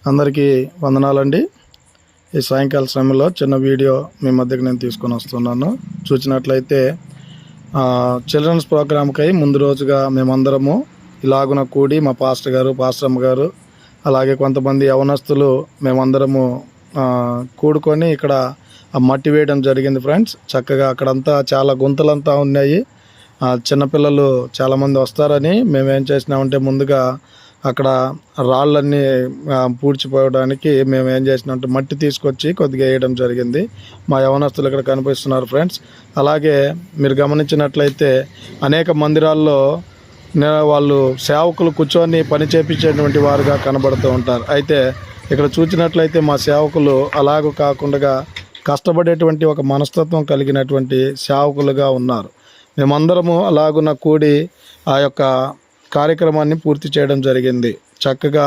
అందరికీ వందనాలండి. ఈ సాయంకాల సమయంలో చిన్న వీడియో మీ మధ్యకి నేను తీసుకొని వస్తున్నాను. చూసినట్లయితే చిల్డ్రన్స్ ప్రోగ్రామ్కై ముందు రోజుగా మేమందరము ఇలాగున కూడి మా పాస్టర్ గారు, పాస్టరమ్మ గారు, అలాగే కొంతమంది యవనస్తులు మేమందరము కూడుకొని ఇక్కడ మట్టి వేయడం జరిగింది ఫ్రెండ్స్. చక్కగా అక్కడంతా చాలా గుంతలంతా ఉన్నాయి. చిన్నపిల్లలు చాలామంది వస్తారని మేమేం చేసినామంటే ముందుగా అక్కడ రాళ్ళన్నీ పూడ్చిపోవడానికి మేము ఏం చేసినామంటే మట్టి తీసుకొచ్చి కొద్దిగా వేయడం జరిగింది. మా యవనస్తులు ఇక్కడ కనిపిస్తున్నారు ఫ్రెండ్స్. అలాగే మీరు గమనించినట్లయితే అనేక మందిరాల్లో వాళ్ళు సేవకులు కూర్చొని పని చేపించేటువంటి వారుగా కనబడుతూ ఉంటారు. అయితే ఇక్కడ చూసినట్లయితే మా సేవకులు అలాగూ కాకుండా కష్టపడేటువంటి ఒక మనస్తత్వం కలిగినటువంటి సేవకులుగా ఉన్నారు. మేమందరము అలాగున కూడి ఆ యొక్క కార్యక్రమాన్ని పూర్తి చేయడం జరిగింది. చక్కగా